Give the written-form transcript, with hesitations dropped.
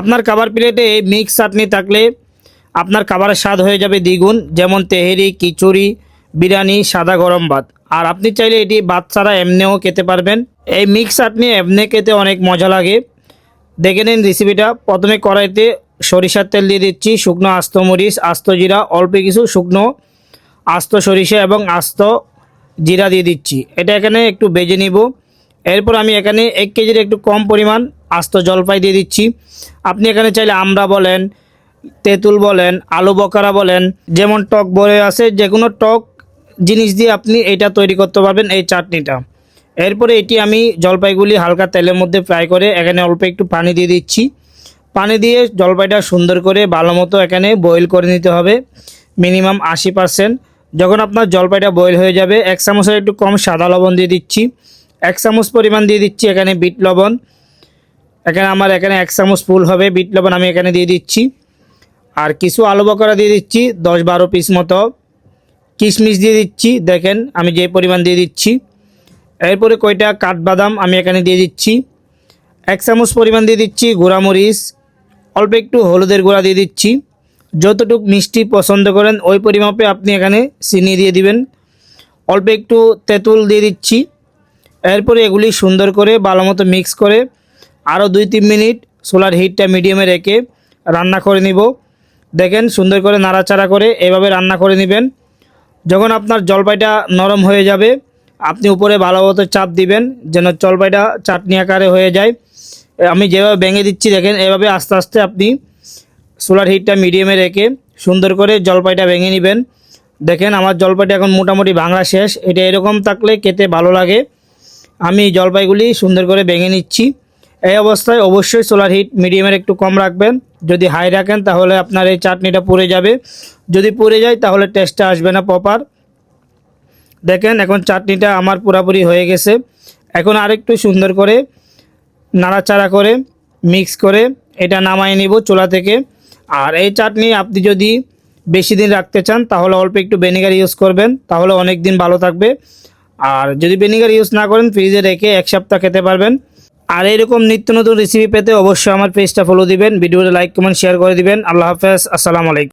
আপনার খাবার প্লেটে এই মিক্স চাটনি থাকলে আপনার খাবারের স্বাদ হয়ে যাবে দ্বিগুণ, যেমন তেহেরি, খিচুড়ি, বিরিয়ানি, সাদা গরম ভাত। আর আপনি চাইলে এটি ভাত ছাড়া এমনিও খেতে পারবেন। এই মিক্স চাটনি এমনি খেতে অনেক মজা লাগে। দেখে নিন রেসিপিটা। প্রথমে কড়াইতে সরিষার তেল দিয়ে দিচ্ছি, শুকনো আস্ত মরিচ, আস্ত জিরা, অল্প কিছু শুকনো আস্ত সরিষা এবং আস্ত জিরা দিয়ে দিচ্ছি। এটা এখানে একটু ভেজে নিব। এরপর আমি এখানে 1 কেজির একটু কম পরিমাণ আস্ত জলপাই দিয়ে দিচ্ছি। আপনি এখানে চাইলে আমড়া বলেন, তেঁতুল বলেন, আলু বকারা বলেন, যেমন টক বলে আছে, যে কোনো টক জিনিস দিয়ে আপনি এটা তৈরি করতে পারবেন এই চাটনিটা। এরপরে এটি আমি জলপাইগুলি হালকা তেলের মধ্যে ফ্রাই করে এখানে অল্প একটু পানি দিয়ে দিচ্ছি। পানি দিয়ে জলপাইটা সুন্দর করে ভালো মতো এখানে বয়েল করে নিতে হবে, মিনিমাম 80%। যখন আপনার জলপাইটা বয়েল হয়ে যাবে, 1 চামচের একটু কম সাদা লবণ দিয়ে দিচ্ছি। 1 চামচ পরিমাণ দিয়ে দিচ্ছি এখানে বিট লবণ। আমার এখানে 1 চামচ ফুল হবে বিট লবণ আমি এখানে দিয়ে দিচ্ছি। আর কিছু আলু বকরা দিয়ে দিচ্ছি, 10-12 পিস মতো। কিশমিশ দিয়ে দিচ্ছি, দেখেন আমি যে পরিমাণ দিয়ে দিচ্ছি। এরপরে কয়টা কাঠবাদাম আমি এখানে দিয়ে দিচ্ছি। 1 চামচ পরিমাণ দিয়ে দিচ্ছি গুঁড়ামরিচ। অল্প একটু হলুদের গুঁড়া দিয়ে দিচ্ছি। যতটুকু মিষ্টি পছন্দ করেন ওই পরিমাপে আপনি এখানে চিনি দিয়ে দিবেন। অল্প একটু তেঁতুল দিয়ে দিচ্ছি। এরপরে এগুলি সুন্দর করে ভালো মতো মিক্স করে আরও 2-3 মিনিট চুলার হিটটা মিডিয়ামে রেখে রান্না করে নিব। দেখেন সুন্দর করে নাড়াচাড়া করে এভাবে রান্না করে নেবেন। যখন আপনার জলপাইটা নরম হয়ে যাবে, আপনি উপরে ভালো মতো চাপ দিবেন যেন জলপাইটা চাটনি আকারে হয়ে যায়। আমি যেভাবে ভেঙে দিচ্ছি দেখেন, এভাবে আস্তে আস্তে আপনি চুলার হিটটা মিডিয়ামে রেখে সুন্দর করে জলপাইটা ভেঙে নেবেন। দেখেন আমার জলপাইটা এখন মোটামুটি ভাঙা শেষ। এটা এরকম থাকলে খেতে ভালো লাগে। আমি জলপাইগুলি সুন্দর করে ভেঙে নিচ্ছি। এই অবস্থায় অবশ্যই চুলার হিট মিডিয়ামের একটু কম রাখবেন। যদি হাই রাখেন তাহলে আপনার এই চাটনিটা পুড়ে যাবে। যদি পুড়ে যায় তাহলে টেস্টটা আসবে না প্রপার। দেখেন এখন চাটনিটা আমার পুরোপুরি হয়ে গেছে। এখন আরেকটু সুন্দর করে নাড়াচাড়া করে মিক্স করে এটা নামাই নিব চুলা থেকে। আর এই চাটনি আপনি যদি বেশি দিন রাখতে চান তাহলে অল্প একটু ভিনেগার ইউজ করবেন, তাহলে অনেক দিন ভালো থাকবে। আর যদি ভিনেগার ইউজ না করেন ফ্রিজে রেখে 1 সপ্তাহ খেতে পারবেন। আর এরকম নিত্য নতুন রেসিপি পেতে অবশ্যই আমার পেজটা ফলো দিবেন, ভিডিওটা লাইক কমেন্ট শেয়ার করে দিবেন। আল্লাহ হাফেজ, আসসালামু আলাইকুম।